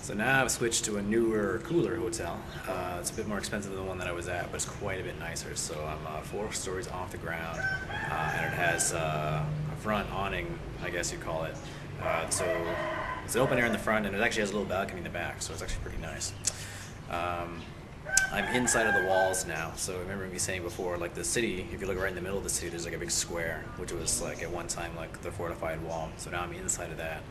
So now I've switched to a newer, cooler hotel. It's a bit more expensive than the one that I was at, but it's quite a bit nicer. So I'm 4 stories off the ground, and it has a front awning, I guess you'd call it. So it's open air in the front, and it actually has a little balcony in the back, so it's actually pretty nice. Um, I'm inside of the walls now. So remember me saying before, like the city, if you look right in the middle of the city, there's like a big square, which was like at one time like the fortified wall. So now I'm inside of that.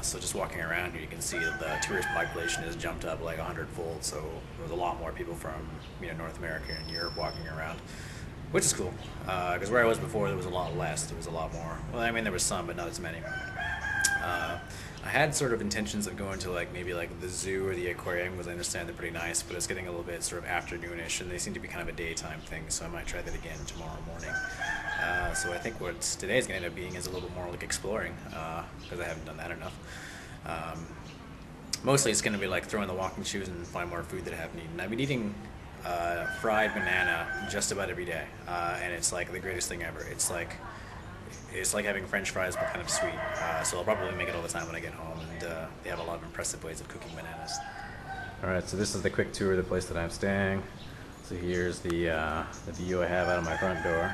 So just walking around here, you can see that the tourist population has jumped up like 100-fold. So there's a lot more people from North America and Europe walking around, which is cool. Because where I was before, there was a lot less. There was a lot more. Well, I mean, there was some, but not as many. I had sort of intentions of going to like maybe like the zoo or the aquarium because I understand they're pretty nice, but it's getting a little bit sort of afternoonish, and they seem to be kind of a daytime thing. So I might try that again tomorrow morning. So I think what today's going to end up being is a little bit more like exploring because I haven't done that enough. Um, Mostly it's going to be like throwing the walking shoes and find more food that I haven't eaten. I've been eating fried banana just about every day, and it's like the greatest thing ever. It's like having French fries but kind of sweet. So I'll probably make it all the time when I get home, and they have a lot of impressive ways of cooking bananas. All right, so this is the quick tour of the place that I'm staying. So here's the view I have out of my front door.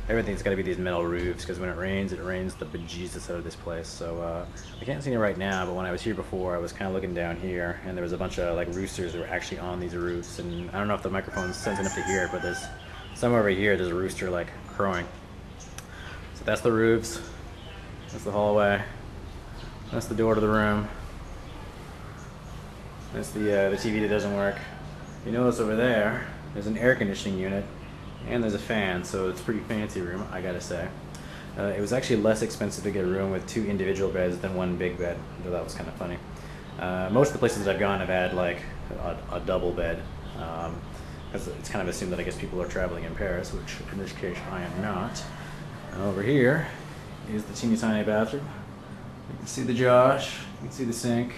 Everything's got to be these metal roofs because when it rains the bejesus out of this place. So I can't see it right now, but when I was here before, I was kind of looking down here, and there was a bunch of like roosters that were actually on these roofs. And I don't know if the microphone's sensitive enough to hear it, but there's somewhere over here, there's a rooster like crowing. So that's the roofs. That's the hallway. That's the door to the room. That's the TV that doesn't work. You notice over there, there's an air conditioning unit. And there's a fan, so it's a pretty fancy room, I gotta say. It was actually less expensive to get a room with 2 individual beds than 1 big bed, so that was kind of funny. Most of the places I've gone have had like a double bed, because it's kind of assumed that I guess people are traveling in Paris, which in this case I am not. And over here is the teeny tiny bathroom. You can see the Josh, you can see the sink,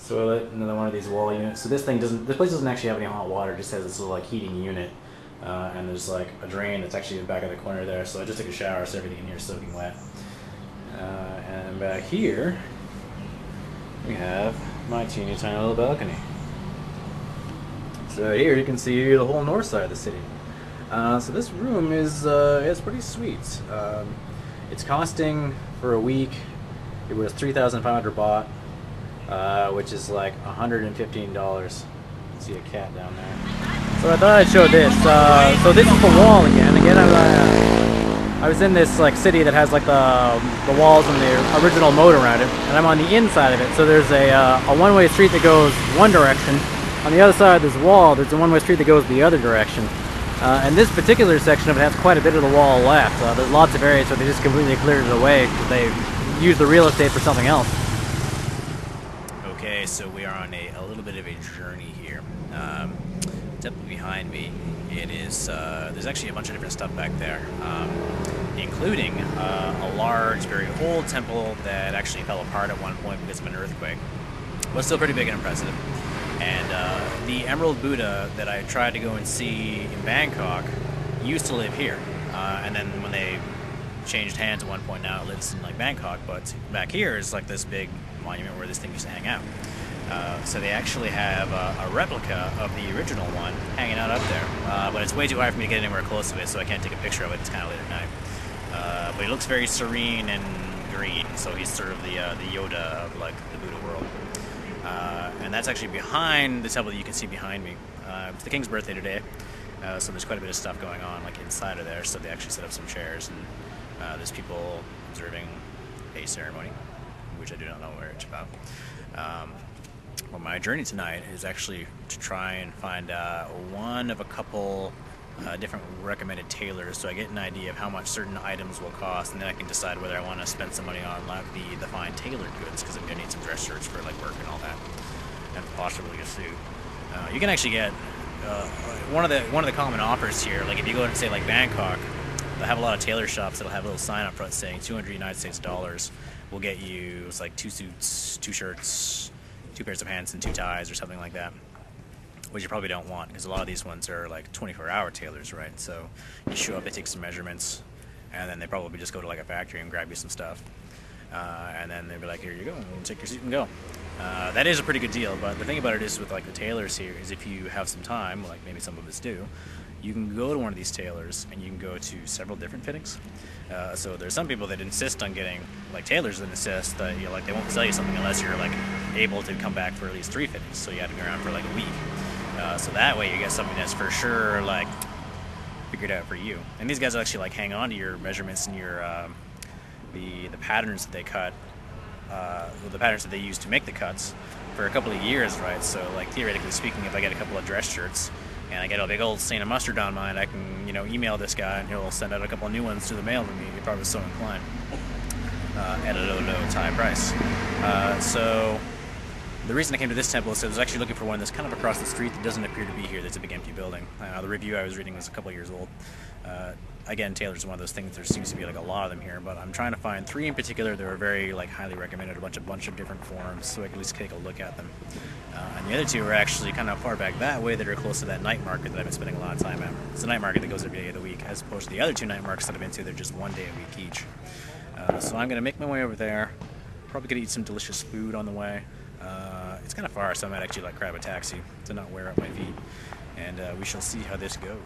toilet, another one of these wall units. So this place doesn't actually have any hot water, it just has this little like heating unit. And there's like a drain that's actually in the back of the corner there, so I just took a shower, so everything in here is soaking wet. And back here, we have my teeny tiny little balcony. So here you can see the whole north side of the city. So this room is pretty sweet. It's costing for a week, it was 3,500 baht, which is like $115. See a cat down there. So I thought I'd show this. So this is the wall again. I was in this like city that has like the walls and the original moat around it, and I'm on the inside of it. So there's a one-way street that goes one direction. On the other side of this wall, there's a one-way street that goes the other direction. And this particular section of it has quite a bit of the wall left. There's lots of areas where they just completely cleared it away because they used the real estate for something else. Okay, so we are on a little bit of a journey here. Temple behind me, it is there's actually a bunch of different stuff back there, including a large, very old temple that actually fell apart at one point because of an earthquake, but still pretty big and impressive. And the Emerald Buddha that I tried to go and see in Bangkok used to live here, and then when they changed hands at one point, now it lives in like Bangkok, but back here is like this big monument where this thing used to hang out. So they actually have a replica of the original one hanging out up there, but it's way too high for me to get anywhere close to it, so I can't take a picture of it. It's kind of late at night. But he looks very serene and green, so he's sort of the Yoda of like the Buddha world. And that's actually behind the temple that you can see behind me. It's the king's birthday today, so there's quite a bit of stuff going on like inside of there. So they actually set up some chairs, and there's people observing a ceremony, which I do not know where it's about. Well, my journey tonight is actually to try and find one of a couple different recommended tailors, so I get an idea of how much certain items will cost, and then I can decide whether I want to spend some money on like the fine tailored goods, because I'm going to need some dress shirts for like work and all that, and possibly a suit. You can actually get one of the common offers here. Like if you go to say like Bangkok, they'll have a lot of tailor shops that'll have a little sign up front saying 200 United States dollars will get you, it's like 2 suits, 2 shirts, 2 pairs of pants and 2 ties or something like that, which you probably don't want because a lot of these ones are like 24-hour tailors, right? So you show up, they take some measurements, and then they probably just go to like a factory and grab you some stuff. And then they'd be like, here you go, take your seat and go. That is a pretty good deal, but the thing about it is with like the tailors here is if you have some time, like maybe some of us do, you can go to one of these tailors and you can go to several different fittings. So there's some people that insist on getting, like tailors that insist that like they won't sell you something unless you're like able to come back for at least 3 fittings. So you have to be around for like a week. So that way you get something that's for sure like figured out for you. And these guys will actually like hang on to your measurements and your the patterns that they cut, the patterns that they use to make the cuts for a couple of years, right? So like theoretically speaking, if I get a couple of dress shirts and I get a big old stain of mustard on mine, I can, email this guy and he'll send out a couple of new ones to the mail to me if I was so inclined, at a low tie price. So the reason I came to this temple is I was actually looking for one that's kind of across the street that doesn't appear to be here. That's a big empty building. The review I was reading was a couple of years old. Again, Tailor's one of those things. There seems to be like a lot of them here, but I'm trying to find 3 in particular that are very like highly recommended. A bunch of different forums, so I can at least take a look at them. And the other 2 are actually kind of far back that way that are close to that night market that I've been spending a lot of time at. It's a night market that goes every day of the week, as opposed to the other 2 night markets that I've been to. They're just 1 day a week each. So I'm gonna make my way over there. Probably gonna eat some delicious food on the way. It's kind of far, so I might actually like grab a taxi to not wear out my feet. And we shall see how this goes.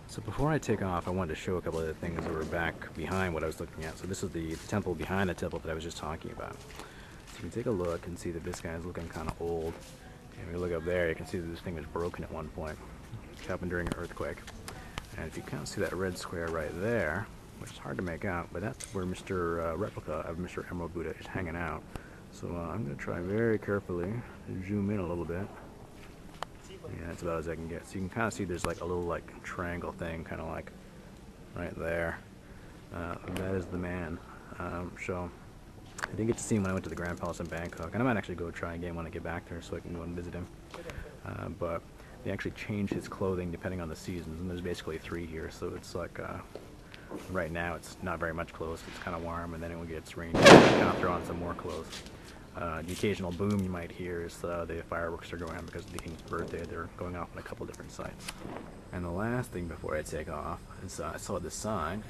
So before I take off, I wanted to show a couple of the things that were back behind what I was looking at. So this is the temple behind the temple that I was just talking about. So you can take a look and see that this guy is looking kind of old. And if you look up there, you can see that this thing was broken at one point. It happened during an earthquake. And if you kind of see that red square right there, which is hard to make out, but that's where Mr. Replica of Mr. Emerald Buddha is hanging out. So I'm going to try very carefully to zoom in a little bit. Yeah, that's about as I can get. So you can kind of see there's like a little like triangle thing, kind of like right there. That is the man. So I didn't get to see him when I went to the Grand Palace in Bangkok, and I might actually go try again when I get back there so I can go and visit him. But they actually change his clothing depending on the seasons, and there's basically 3 here. So it's like right now it's not very much clothes. It's kind of warm, and then when it gets rainy, you kind of throw on some more clothes. The occasional boom you might hear is the fireworks are going on because of the king's birthday. They're going off on a couple different sites. And the last thing before I take off is I saw this sign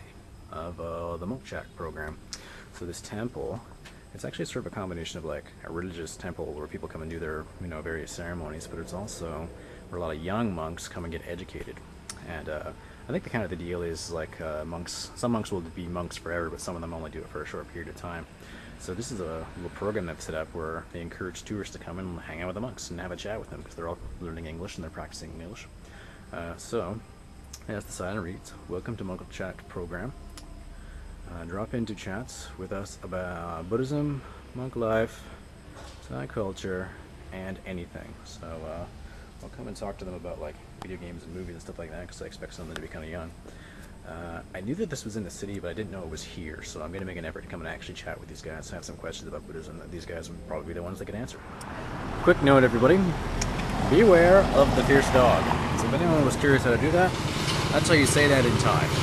of the monk shack program. So this temple, it's actually sort of a combination of like a religious temple where people come and do their various ceremonies, but it's also where a lot of young monks come and get educated. And I think the deal is like some monks will be monks forever, but some of them only do it for a short period of time. So this is a little program they've set up where they encourage tourists to come and hang out with the monks and have a chat with them because they're all learning English and they're practicing English. So, as the sign reads, welcome to Monk Chat program. Drop into chats with us about Buddhism, monk life, Thai culture, and anything. So I'll come and talk to them about like video games and movies and stuff like that because I expect some of them to be kind of young. I knew that this was in the city, but I didn't know it was here, so I'm going to make an effort to come and actually chat with these guys. I have some questions about Buddhism that these guys would probably be the ones that could answer. Quick note, everybody. Beware of the fierce dog. So if anyone was curious how to do that, that's how you say that in Thai.